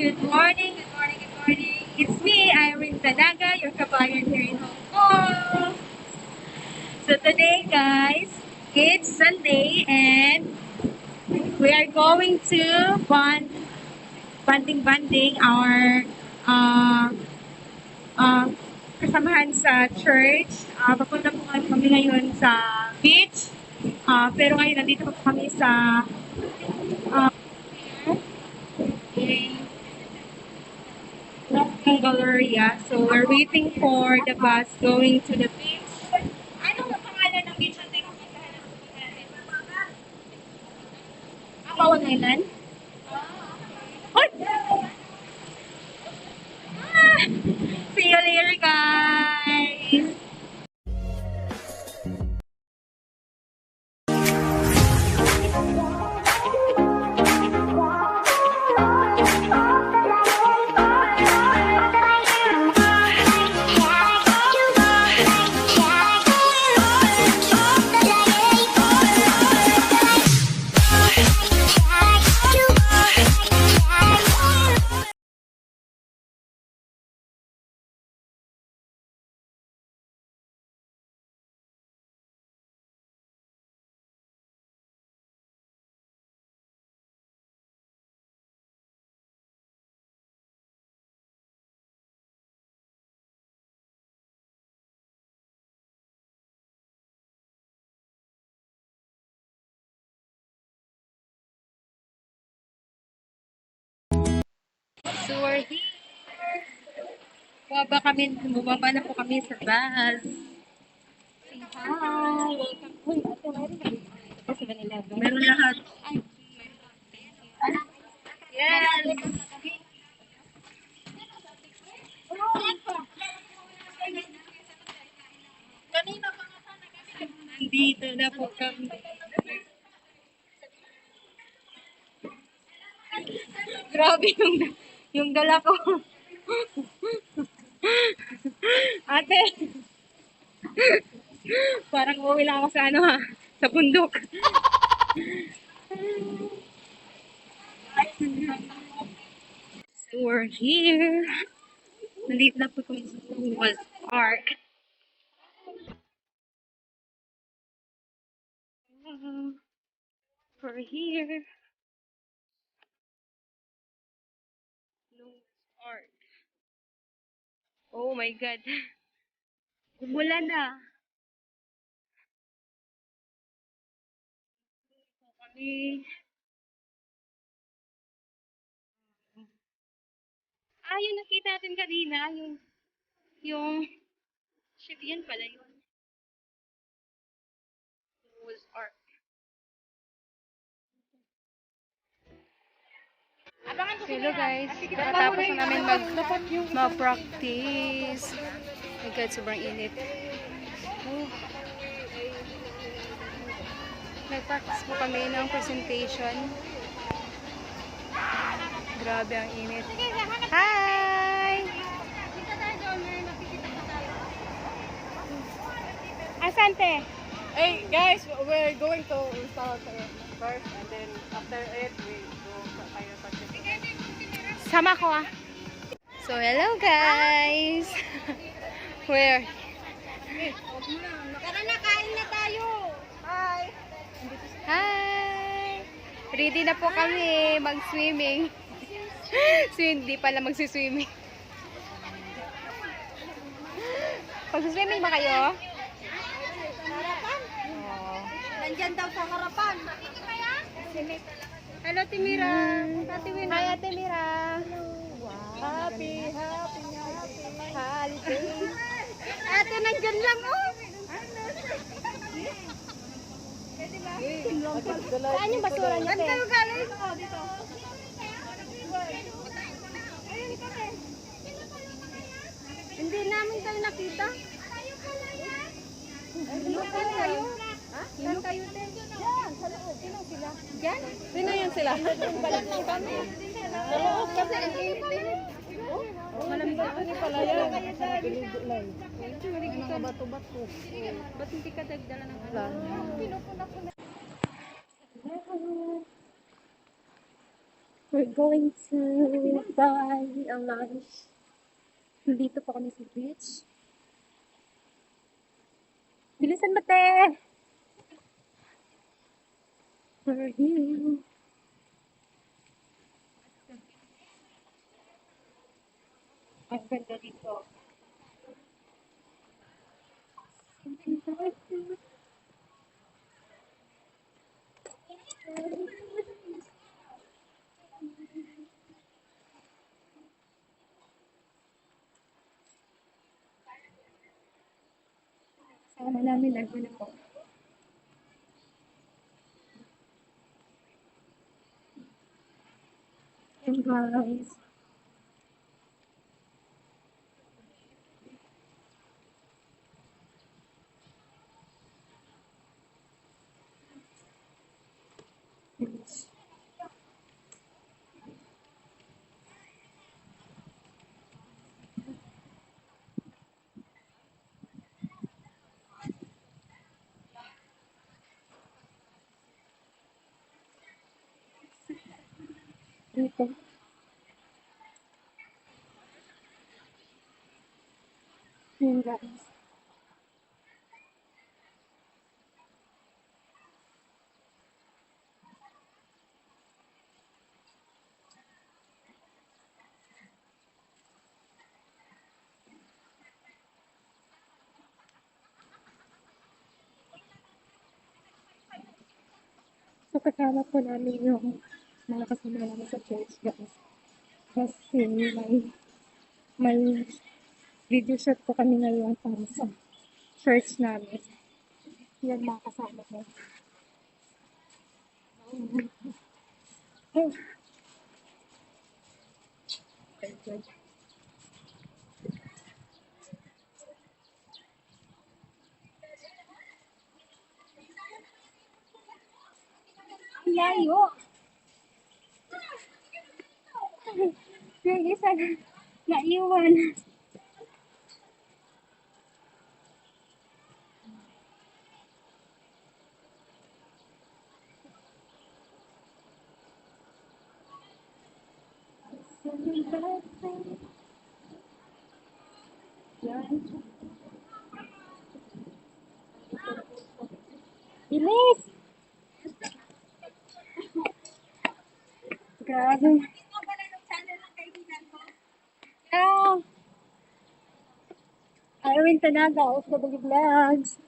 Good morning, good morning, good morning. It's me, Irene Zanaga, your kabayan here in Hong Kong. So today, guys, it's Sunday and we are going to banding our uh, uh, kasamahan sa church. Papunta po kami ngayon sa beach. Pero ngayon nandito po kami sa uh, Galleria. So we're waiting for the bus going to the beach. Ano ang pangalan ng beach natin? Apawan Island? What? See you later, guys! So we're here. Bumaba na po kami sa bus. Say hi! Welcome. Uy, ate, meron ba? Ito, 7-Eleven. Meron lahat. Yes! Kanina pa nga sana kami. Nandito na po kami. Grabe yung dala ko. Ate, parang uuwi lang ako sa ano ha, sa bundok. So we're here. Nandito na po kami sa Noah's Ark. We're here. Noah's Ark. Oh my God. Umulan na. Kami. Yung nakita natin kanina, yung ship, yan pala yun. Noah's Ark. Hello guys, katapos na namin mag-practice. Oh my God, sobrang init. Nag-practice po kami ng presentation. Grabe ang init. Hi! Asante? Hey guys, we're going to install first and then after it we go kayo sa Sama ko ah. So hello guys! Where? Tara na, kain na tayo! Hi! Hi! Ready na po kami mag-swimming. So hindi pala magsiswimming. Pag-swimming ba kayo? Nandyan daw sa harapan. Hello Timira! Hi Ate Mira! Happy Holiday! Ate nandyan lang oh! Saan yung basura niya? Saan kayo galing? Dito. Hindi namin kayo nakita. Saan kayo? Saan kayo din? Diyan, sa loob. Sino sila? Diyan? Sino yan sila? Balik lang kami. Sa loob kasi ang init-init. Malamig ako ni Pala yan. Piligo lang. Mga bato-bato. Ba't hindi ka dagdala ng ano? Pinupuna ko na. We're going to buy a lunch. Nandito po kami sa beach. Bilisan mo, te! We're here. Ang ganda dito. Sama namin nagano po. And guys, dito. Yun guys. So kasama po namin yung mga kasama namin sa church guys. Kasi may video shoot po kami ngayon para sa church namin. Yan mga kasama ko. Oh, very good. Ang layo. Yung isa naiwan. Yan. Bilis! Grabe. Ah, Irene Tanaga, OFW Vlogs.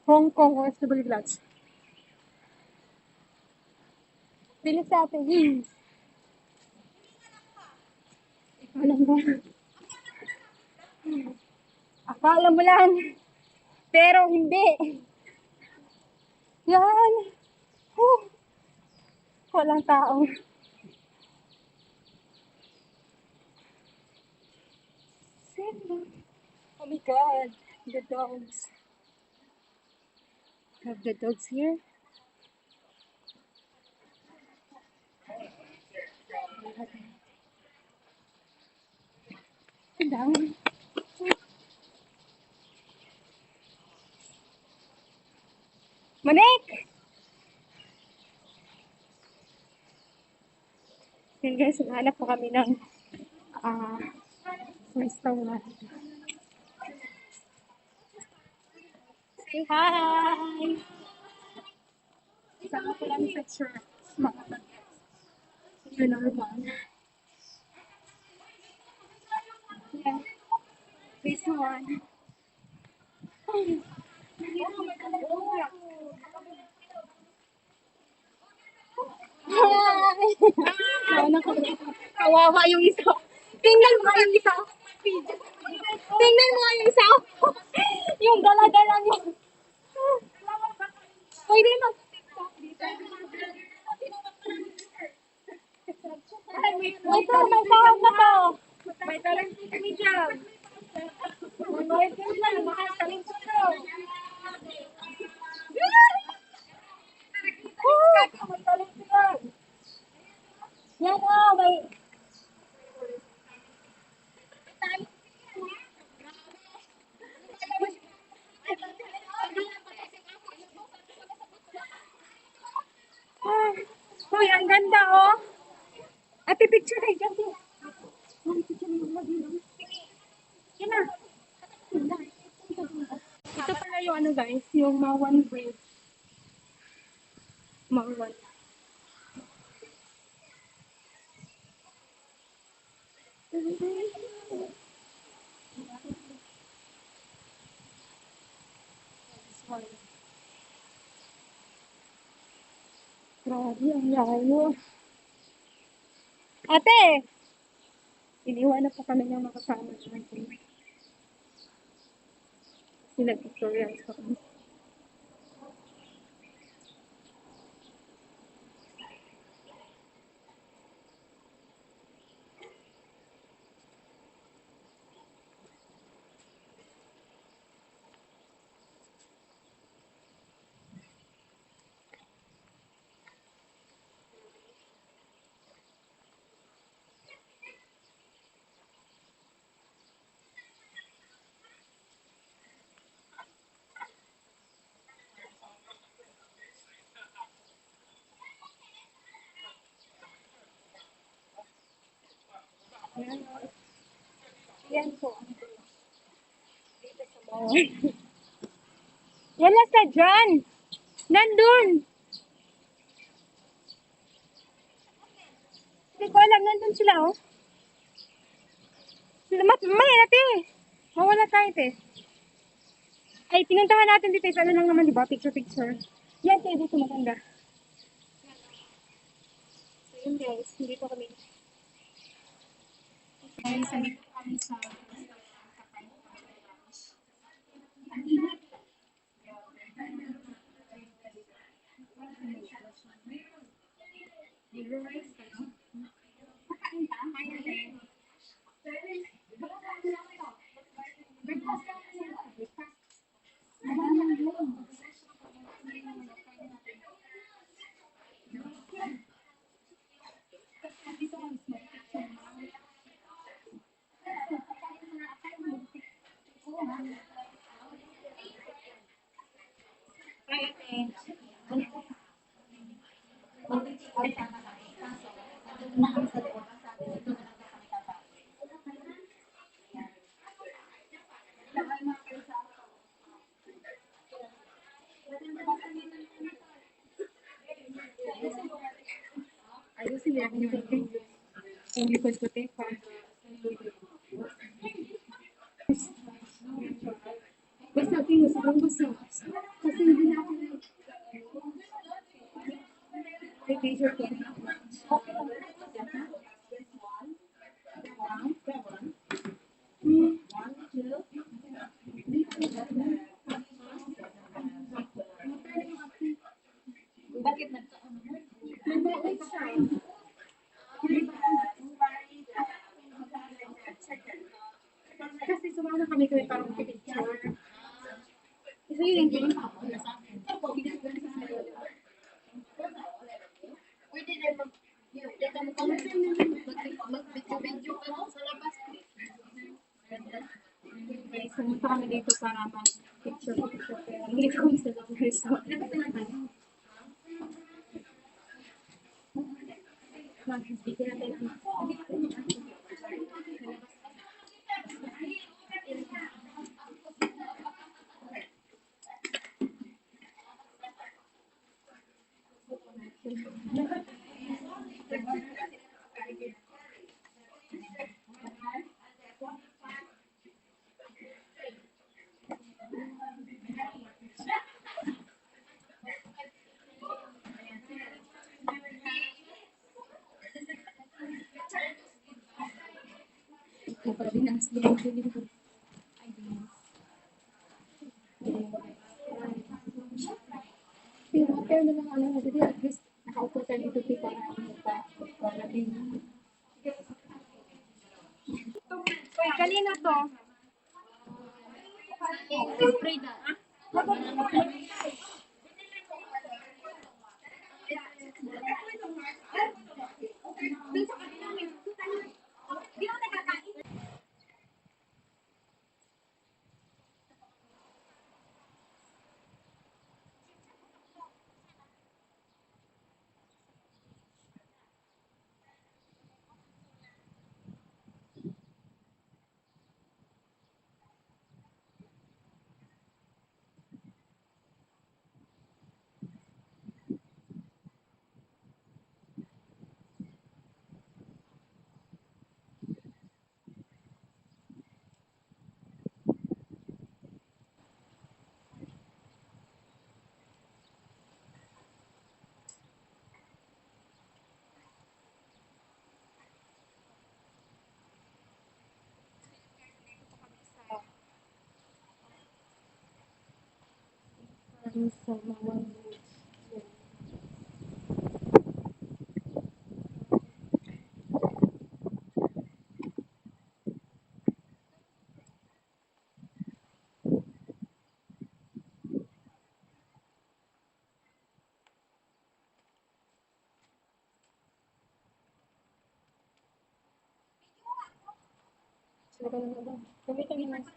Hong Kong OFW Vlogs. Bilis sa atin. Alam ba? Akala mo lang. Pero hindi. Yan. Huh. Walang tao. Oh my god. The dogs. Have the dogs here? Down. Manik! Yun guys, hanap po kami ng ah restaurant. Say hi! Isama po namin sa church. Mga bagets. Yun naman. Yeah. This one. Hi! Kawawa yung isa. Tingnan mo yung isa. Tingnan mo yung isa. Yung gala-gala niya. Pwede mag-tiktok dito. Ito, may sahod na to. May talent kami dyan. May talent na, makatalent ko to. May talent ko yan. Yan o, may... ganda, oh. Ate, picture kayo dyan. Ay, picture mo lang yun. Yan na. Ito pala yung ano guys, yung Mawan Bridge. Mawan. Grabe, ang layo. Ate! Iniwan na po kami ng makasama natin. Sila tutorials kami. Yan, yan po. Dito sa Mawan. Wala sa dyan! Nandun! Hindi ko alam, nandun sila, oh. Mamaya natin eh. Mawala tayo, te. Ay, pinuntahan natin dito. Ano lang naman, di ba? Picture. Yan, te. Dito maganda. So, yun guys. Dito kami. Guys, nandito kami sa ayusin nila kami yung likod ko, te. Basta, tingin, sobrang basta. Kasi hindi na ako may t-shirt ko. Bakit nagkaano? Nagbaon siya. Kasi sumama kami parang picture. Kasi yun yung tingin ako. Pwede na mag-video ka sa labas. Guys, pumunta kami dito para mag-picture. Pero hindi kami sa labas. Mag-video natin. Kapalinas din ang piling ko. Ay, dinas. Pero na lang alam mo, dito at least nakaupo tayo dito para para din. Kanina to? Spray na. Yung sa mga sila ka na ba? Gamitan yung mask.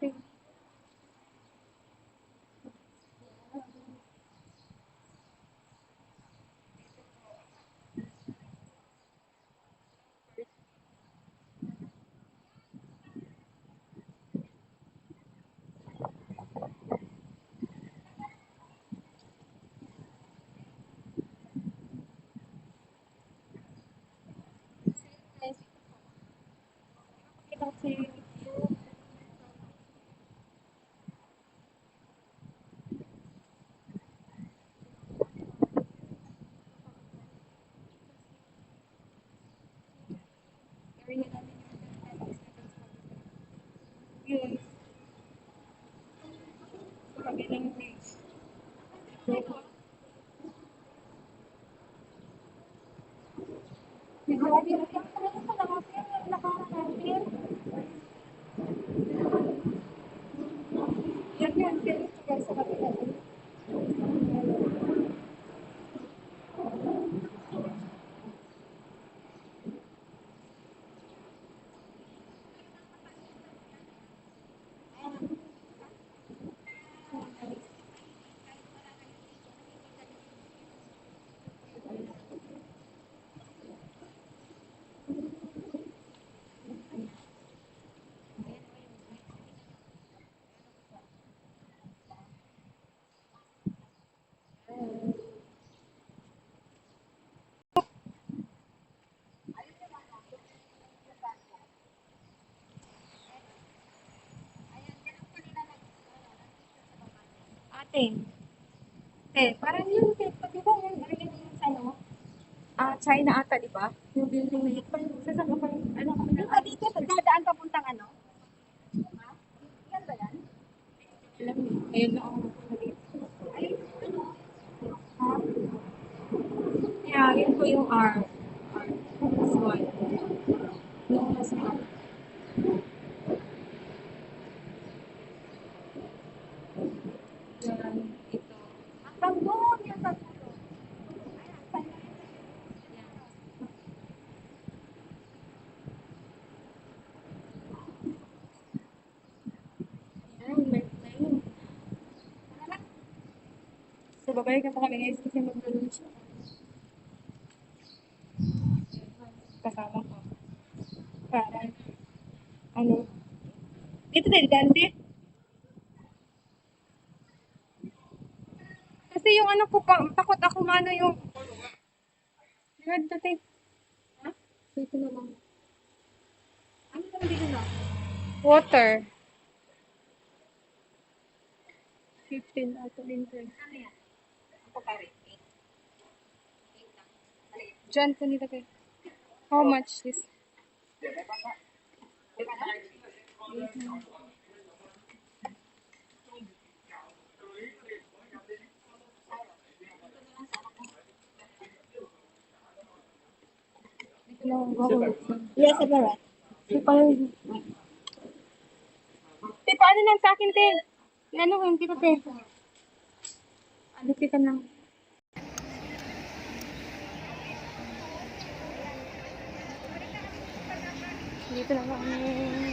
Kasi area namin yung yes. Sa kabilang place. Grabe, ang talaga sa nakapir, nakarapir. Yan yan, sila sa kabilang. Ate, parang yung TikTok, di ba? Yung area yung sa ano? China ata, di ba? Yung building na yun. Saan ka pa ano ka na? Dito, dadaan papuntang ano? Yan ba yan? Alam mo, ayun na ako napunta dito. Ay, ano? Ha? Yeah, yun po yung R. This one. Yung mas R. Yan, ito. Tambon! Yung tambon. Yan, may plane. So, babalik na po kami guys kasi mag-lunch. Kasama ko. Para, ano, dito din, Dante. Kasi yung ano ko, takot ako mano yung, yan, dati. Ha? Dito na lang. Ano naman dito na? Water. 15 ato din sir. Ano yan? Ang pagkari? 8 lang. Diyan ko nilagay. How much this? Yes, separate. Te, paano lang sa akin, te? Ano, hindi ko, te. Ano, te, ka lang. Dito na kami.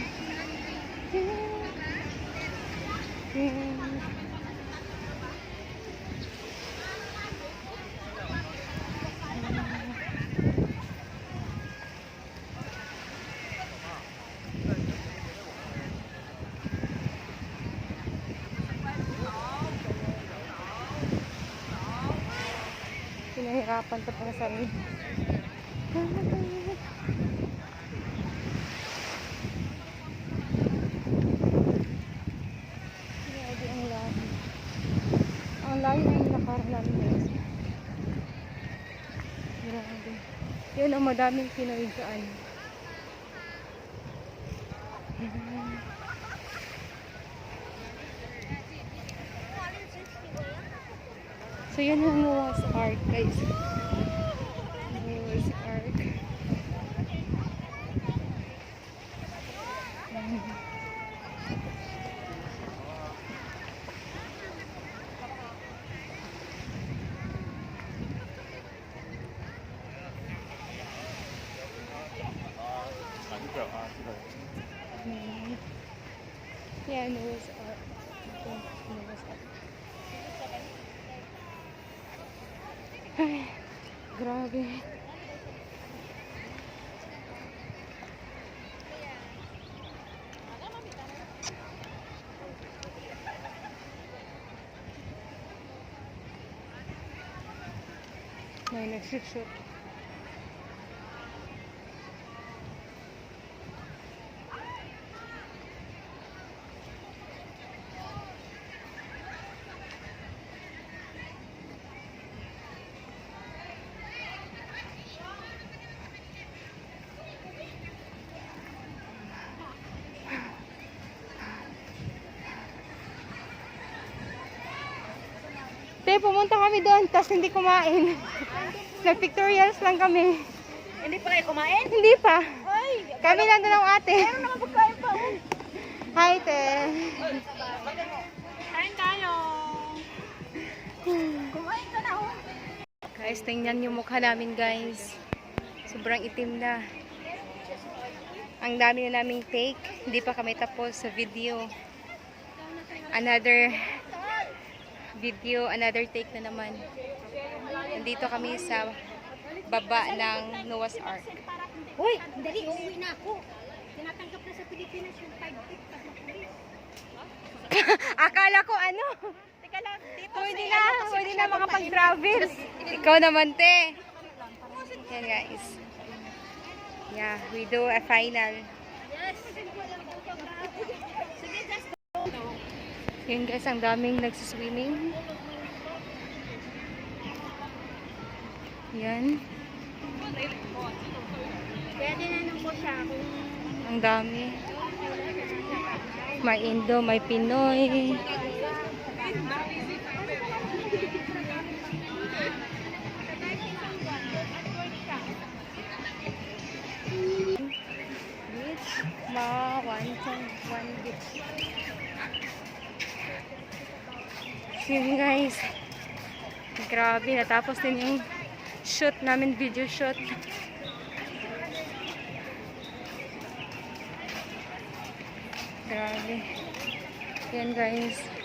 Pinahirapan ko pang sarili. Grabe ang layo. Ang layo ng nakaroon namin guys. Grabe. Yun ang madaming Pinoy dyan. So, yan ang Noah's Ark, guys. Noah's Ark. Yeah, Noah's Ark. Ito, Noah's Ark. Ay, grabe. May nagsushoot. Te, pumunta kami doon, tapos hindi kumain. Nag-pictorials lang kami. Hindi pa kayo kumain? Hindi pa. Ay! Kami lang doon ng ate. Meron naman pagkain pa. Hi, te. Kain tayo. Kumain ka na, oh. Guys, tingnan yung mukha namin, guys. Sobrang itim na. Ang dami na naming take. Hindi pa kami tapos sa video. Another video, another take na naman. Nandito kami sa baba ng Noah's Ark. Uy, dali, uuwi na ako. Tinatanggap na sa Pilipinas yung 5 feet pag mapulis. Akala ko ano? Teka lang, dito Pwede na makapag-travel. Ikaw naman, te. Yan, guys. Yeah, we do a final. Yes. Sige, just go. Yun, guys, ang daming nagsiswimming. Yan. Kaya tinanong ko siya kung Ang dami. May Indo, may Pinoy. Beach. One beach. Yun, guys. Grabe, natapos din yung shoot namin, video shoot. Grabe. Yan, guys.